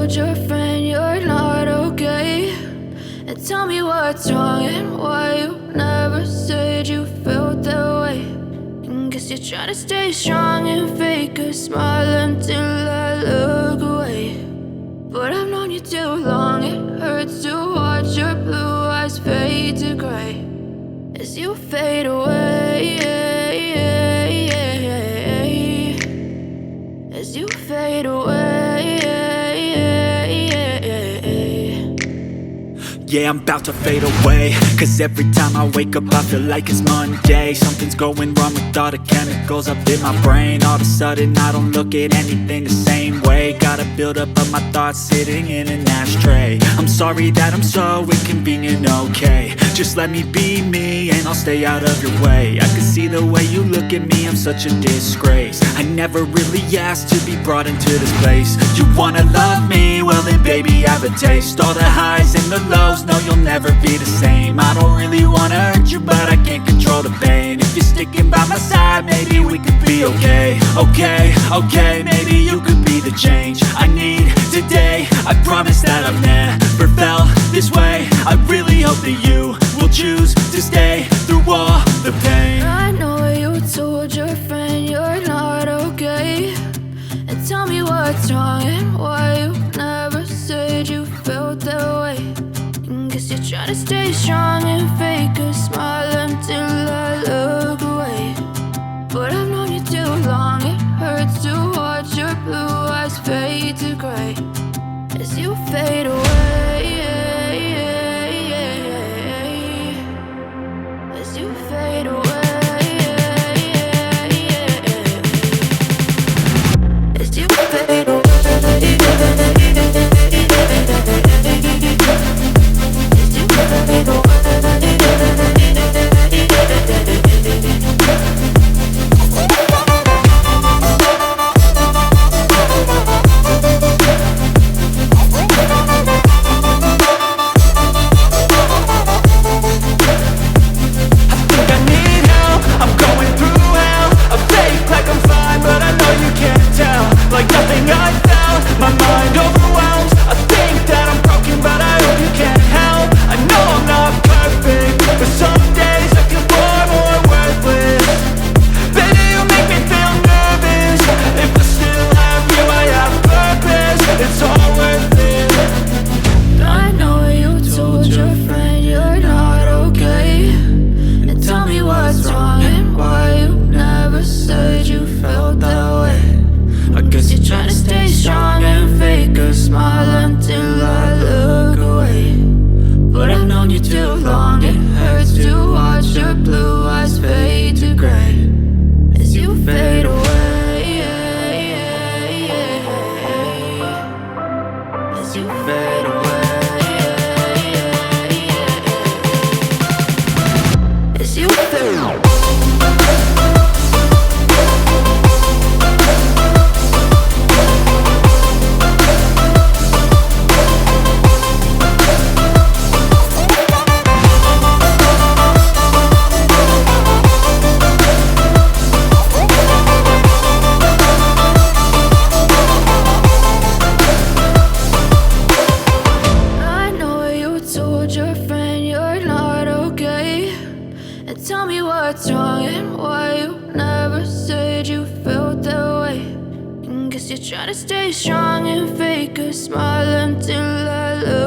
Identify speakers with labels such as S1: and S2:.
S1: told your friend you're not okay, and tell me what's wrong and why you never said you felt that way. And guess you're trying to stay strong and fake a smile until I look away. But I've known you too long, it hurts to watch your blue eyes fade to gray as you fade away, as you fade away.
S2: Yeah, I'm about to fade away, cause every time I wake up I feel like it's Monday. Something's going wrong with all the chemicals up in my brain. All of a sudden I don't look at anything the same way. Got a build up of my thoughts sitting in an ashtray. I'm sorry that I'm so inconvenient, okay. Just let me be me and I'll stay out of your way. I can see the way you look at me, I'm such a disgrace. I never really asked to be brought into this place. You wanna love me? Well then baby, have a taste. All the highs and the lows, no, you'll never be the same. I don't really wanna hurt you, but I can't control the pain. If you're sticking by my side, maybe we could be okay. Okay, maybe you could be the change I need today. I promise that I've never felt this way. I really hope that you will choose to stay through all the pain.
S1: I know you told your friend you're not okay, and tell me what's wrong and why you never said you felt that way. And guess you're trying to stay strong and fake a smile until I look away. But I've known you too long, it hurts to watch your blue eyes fade to gray as you fade away, as you fade away. As you fade away, as you fade away.
S2: Like nothing I found, my mind overwhelms. I think that I'm broken, but I hope you can't help. I know I'm not perfect, but some days I feel far more worthless. Baby, you make me feel nervous. If I still have you, I have purpose. It's all worth it.
S1: I know you told your friend you're not okay, and tell me what's wrong and why you never said you felt that way. I guess you're trying to stay strong and fake a smile until I look away. But I've known you too long, it hurts to watch your blue eyes fade to gray as you fade away, as you fade away, as you fade away. Your friend you're not okay, and tell me what's wrong and why you never said you felt that way. And guess you're trying to stay strong and fake a smile until I look